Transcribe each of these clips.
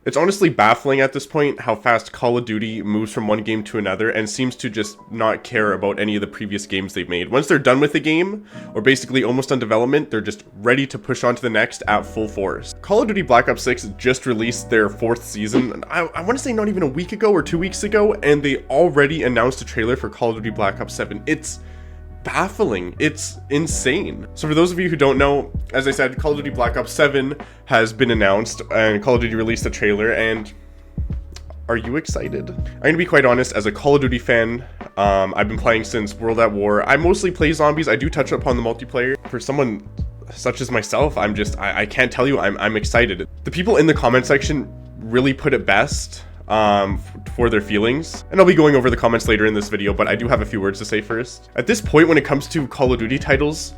It's honestly baffling at this point how fast Call of Duty moves from one game to another and seems to just not care about any of the previous games they've made. Once they're done with the game, or basically almost done development, they're just ready to push on to the next at full force. Call of Duty Black Ops 6 just released their 4th season, I want to say not even a week ago or 2 weeks ago, and they already announced a trailer for Call of Duty Black Ops 7. It's baffling. It's insane. So for those of you who don't know, as I said, Call of Duty Black Ops 7 has been announced and Call of Duty released a trailer, and are you excited? I'm gonna be quite honest, as a Call of Duty fan, I've been playing since World at War. I mostly play zombies. I do touch upon the multiplayer. For someone such as myself, I can't tell you, I'm excited. The people in the comment section really put it best for their feelings, and I'll be going over the comments later in this video, but I do have a few words to say first. At this point, when it comes to Call of Duty titles,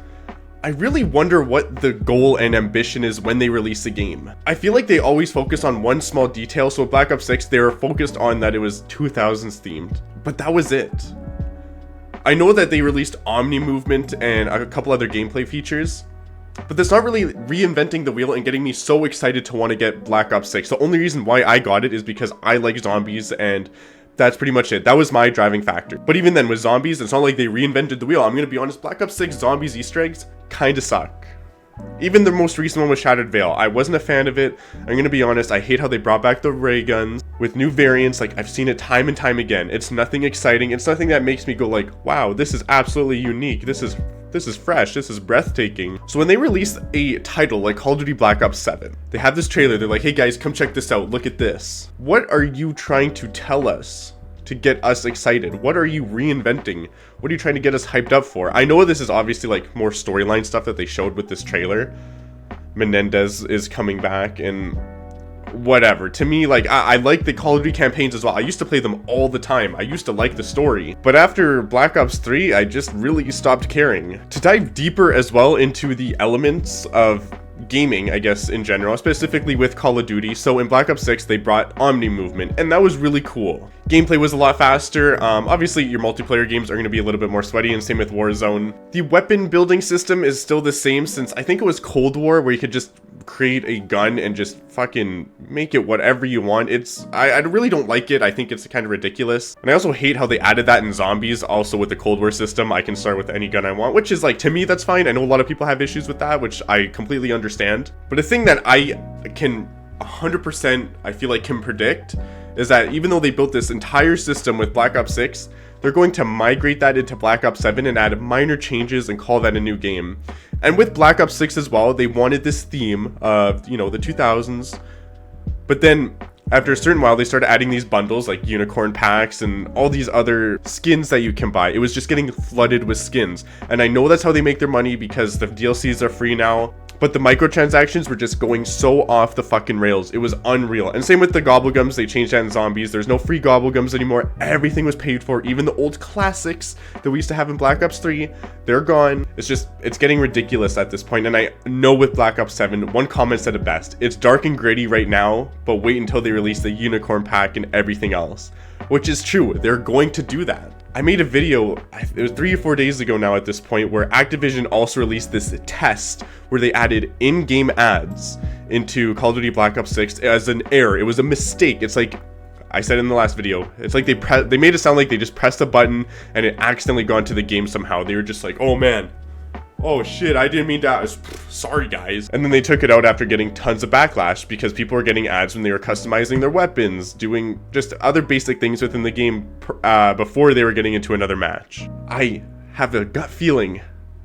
I really wonder what the goal and ambition is when they release a game. I feel like they always focus on one small detail. So with Black Ops 6, they were focused on that it was 2000s themed, but that was it. I know that they released Omni movement and a couple other gameplay features, but that's not really reinventing the wheel and getting me so excited to want to get Black Ops 6. The only reason why I got it is because I like zombies, and that's pretty much it. That was my driving factor. But even then, with zombies, it's not like they reinvented the wheel. I'm gonna be honest, Black Ops 6 zombies Easter eggs kinda suck. Even the most recent one with Shattered Veil, I wasn't a fan of it. I'm gonna be honest, I hate how they brought back the ray guns with new variants. Like, I've seen it time and time again. It's nothing exciting. It's nothing that makes me go like, wow, this is absolutely unique. This is fresh, this is breathtaking. So when they release a title like Call of Duty Black Ops 7, they have this trailer, they're like, hey guys, come check this out, look at this. What are you trying to tell us to get us excited? What are you reinventing? What are you trying to get us hyped up for? I know this is obviously like more storyline stuff that they showed with this trailer. Menendez is coming back and whatever. To me, like, I like the Call of Duty campaigns as well. I used to play them all the time. I used to like the story. But after Black Ops 3, I just really stopped caring. To dive deeper as well into the elements of gaming, I guess, in general, specifically with Call of Duty. So in Black Ops 6, they brought Omni movement, and that was really cool. Gameplay was a lot faster. Obviously, your multiplayer games are going to be a little bit more sweaty, and same with Warzone. The weapon building system is still the same since I think it was Cold War, where you could just create a gun and just fucking make it whatever you want. I really don't like it. I think it's kind of ridiculous. And I also hate how they added that in zombies. Also with the Cold War system, I can start with any gun I want, which is like, to me, that's fine. I know a lot of people have issues with that, which I completely understand. But a thing that I can 100%, I feel like, can predict is that even though they built this entire system with Black Ops 6, they're going to migrate that into Black Ops 7 and add minor changes and call that a new game. And with Black Ops 6 as well, they wanted this theme of, you know, the 2000s. But then after a certain while, they started adding these bundles like unicorn packs and all these other skins that you can buy. It was just getting flooded with skins. And I know that's how they make their money because the DLCs are free now. But the microtransactions were just going so off the fucking rails. It was unreal. And same with the gobblegums. They changed that in zombies. There's no free gobblegums anymore. Everything was paid for. Even the old classics that we used to have in Black Ops 3, they're gone. It's getting ridiculous at this point. And I know with Black Ops 7, one comment said it best. It's dark and gritty right now, but wait until they release the unicorn pack and everything else. Which is true. They're going to do that. I made a video, it was 3 or 4 days ago now at this point, where Activision also released this test where they added in-game ads into Call of Duty Black Ops 6 as an error. It was a mistake. It's like I said in the last video, it's like they made it sound like they just pressed a button and it accidentally got into the game somehow. They were just like, oh man, oh shit, I didn't mean that. Sorry guys. And then they took it out after getting tons of backlash because people were getting ads when they were customizing their weapons, doing just other basic things within the game before they were getting into another match. I have a gut feeling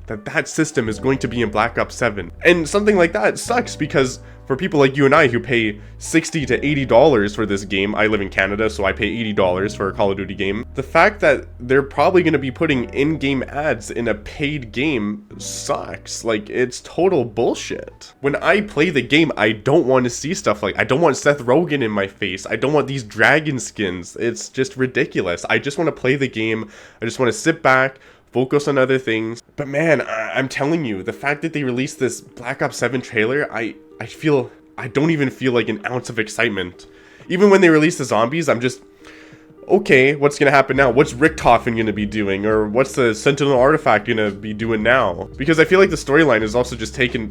that system is going to be in Black Ops 7. And something like that sucks because for people like you and I who pay $60 to $80 for this game, I live in Canada, so I pay $80 for a Call of Duty game. The fact that they're probably going to be putting in-game ads in a paid game sucks. Like, it's total bullshit. When I play the game, I don't want to see stuff like, I don't want Seth Rogen in my face. I don't want these dragon skins. It's just ridiculous. I just want to play the game. I just want to sit back, focus on other things. But man, I'm telling you, the fact that they released this Black Ops 7 trailer, I don't even feel like an ounce of excitement. Even when they release the zombies, I'm just, okay, what's gonna happen now? What's Richtofen gonna be doing? Or what's the Sentinel Artifact gonna be doing now? Because I feel like the storyline is also just taken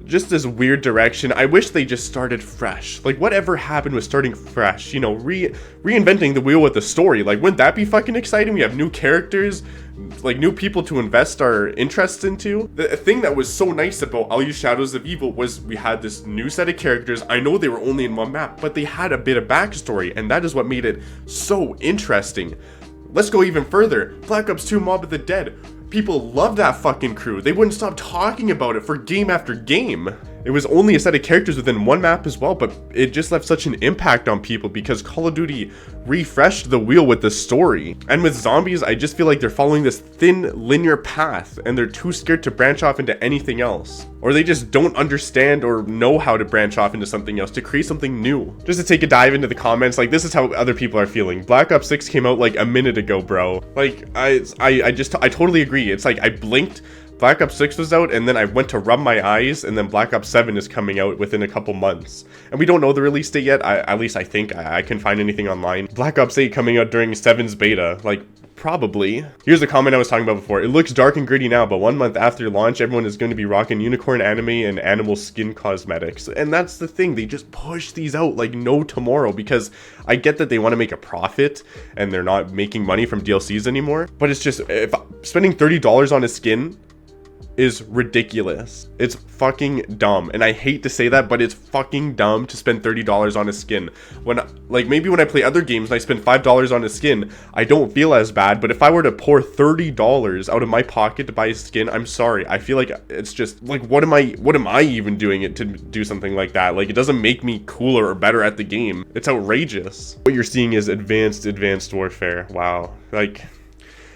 just this weird direction. I wish they just started fresh. Like, whatever happened with starting fresh, you know, reinventing the wheel with the story. Like, wouldn't that be fucking exciting? We have new characters, like new people to invest our interests into. The thing that was so nice about Alyu Shadows of Evil was we had this new set of characters. I know they were only in one map, but they had a bit of backstory, and that is what made it so interesting. Let's go even further. Black Ops 2 Mob of the Dead. People loved that fucking crew. They wouldn't stop talking about it for game after game. It was only a set of characters within one map as well, but it just left such an impact on people because Call of Duty refreshed the wheel with the story. And with zombies, I just feel like they're following this thin, linear path, and they're too scared to branch off into anything else. Or they just don't understand or know how to branch off into something else, to create something new. Just to take a dive into the comments, like, this is how other people are feeling. Black Ops 6 came out like a minute ago, bro. Like, I totally agree. It's like I blinked, Black Ops 6 was out, and then I went to rub my eyes, and then Black Ops 7 is coming out within a couple months. And we don't know the release date yet, at least I think. I couldn't find anything online. Black Ops 8 coming out during 7's beta, like, probably. Here's a comment I was talking about before. It looks dark and gritty now, but 1 month after launch, everyone is going to be rocking unicorn anime and animal skin cosmetics. And that's the thing, they just push these out like no tomorrow, because I get that they want to make a profit and they're not making money from DLCs anymore, but it's just, if spending $30 on a skin is ridiculous. It's fucking dumb, and I hate to say that, but it's fucking dumb to spend $30 on a skin. When, like, maybe when I play other games and I spend $5 on a skin, I don't feel as bad, but if I were to pour $30 out of my pocket to buy a skin, I'm sorry, I feel like it's just, like, what am I even doing it to do something like that? Like, it doesn't make me cooler or better at the game. It's outrageous. What you're seeing is advanced warfare. Wow. Like,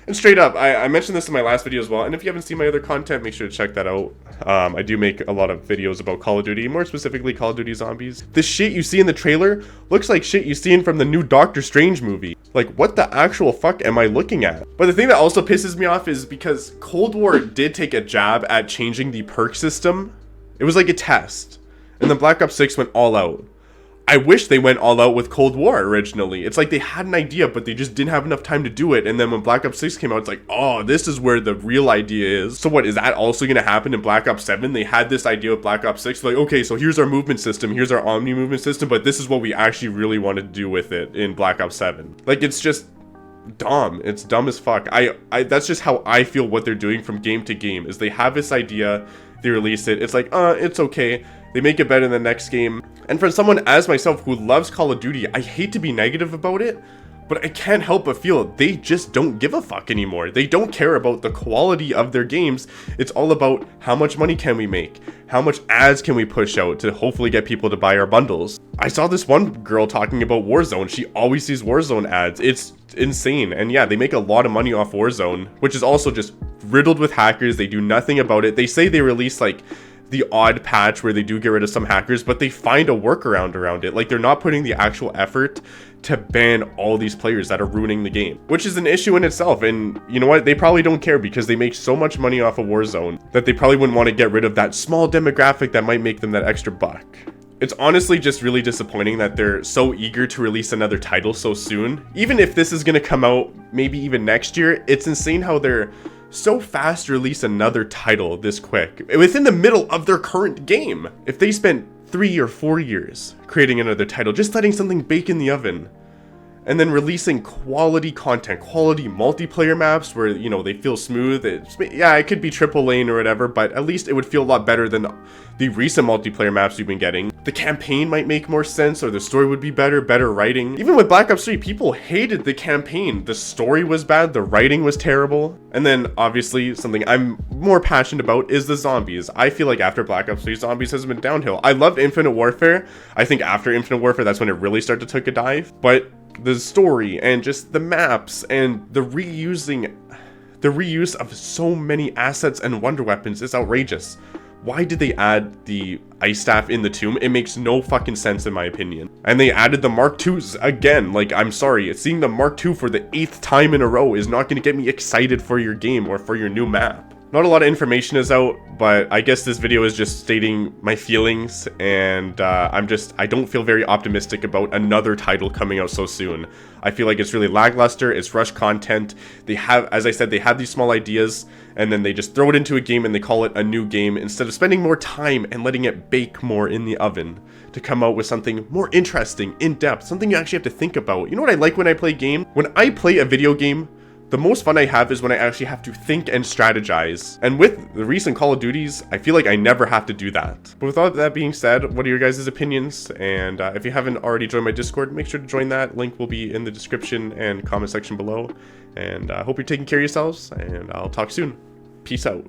and straight up, I mentioned this in my last video as well, and if you haven't seen my other content, make sure to check that out. I do make a lot of videos about Call of Duty, more specifically Call of Duty Zombies. The shit you see in the trailer looks like shit you seen from the new Doctor Strange movie. Like, what the actual fuck am I looking at? But the thing that also pisses me off is because Cold War did take a jab at changing the perk system. It was like a test, and then Black Ops 6 went all out. I wish they went all out with Cold War originally. It's like they had an idea, but they just didn't have enough time to do it. And then when Black Ops 6 came out, it's like, oh, this is where the real idea is. So what, is that also going to happen in Black Ops 7? They had this idea with Black Ops 6. Like, okay, so here's our movement system. Here's our Omni movement system. But this is what we actually really wanted to do with it in Black Ops 7. Like, it's just dumb. It's dumb as fuck. That's just how I feel what they're doing from game to game, is they have this idea, they release it, it's like, it's okay. They make it better in the next game. And for someone as myself who loves Call of Duty, I hate to be negative about it, but I can't help but feel they just don't give a fuck anymore. They don't care about the quality of their games. It's all about how much money can we make? How much ads can we push out to hopefully get people to buy our bundles? I saw this one girl talking about Warzone. She always sees Warzone ads. It's insane. And yeah, they make a lot of money off Warzone, which is also just riddled with hackers. They do nothing about it. They say they release like the odd patch where they do get rid of some hackers, but they find a workaround around it. Like, they're not putting the actual effort to ban all these players that are ruining the game, which is an issue in itself. And you know what? They probably don't care, because they make so much money off of Warzone that they probably wouldn't want to get rid of that small demographic that might make them that extra buck. It's honestly just really disappointing that they're so eager to release another title so soon. Even if this is going to come out maybe even next year, it's insane how they're so fast to release another title this quick within the middle of their current game. If they spent 3 or 4 years creating another title, just letting something bake in the oven, and then releasing quality content, quality multiplayer maps where, you know, they feel smooth. Yeah, it could be triple lane or whatever, but at least it would feel a lot better than the recent multiplayer maps we've been getting. The campaign might make more sense, or the story would be better writing. Even with Black Ops 3, people hated the campaign. The story was bad, the writing was terrible. And then, obviously, something I'm more passionate about is the zombies. I feel like after Black Ops 3, zombies has been downhill. I loved Infinite Warfare. I think after Infinite Warfare, that's when it really started to take a dive. But the story and just the maps and the reuse of so many assets and wonder weapons is outrageous. Why did they add the ice staff in the tomb? It makes no fucking sense in my opinion. And they added the Mark IIs again. Like, I'm sorry, seeing the Mark II for the 8th time in a row is not going to get me excited for your game or for your new map. Not a lot of information is out, but I guess this video is just stating my feelings, and I don't feel very optimistic about another title coming out so soon. I feel like it's really lackluster, it's rushed content. They have, as I said, they have these small ideas, and then they just throw it into a game and they call it a new game, instead of spending more time and letting it bake more in the oven to come out with something more interesting, in-depth, something you actually have to think about. You know what I like when I play game? When I play a video game, the most fun I have is when I actually have to think and strategize. And with the recent Call of Duties, I feel like I never have to do that. But with all that being said, what are your guys' opinions? And if you haven't already joined my Discord, make sure to join that. Link will be in the description and comment section below. And I hope you're taking care of yourselves, and I'll talk soon. Peace out.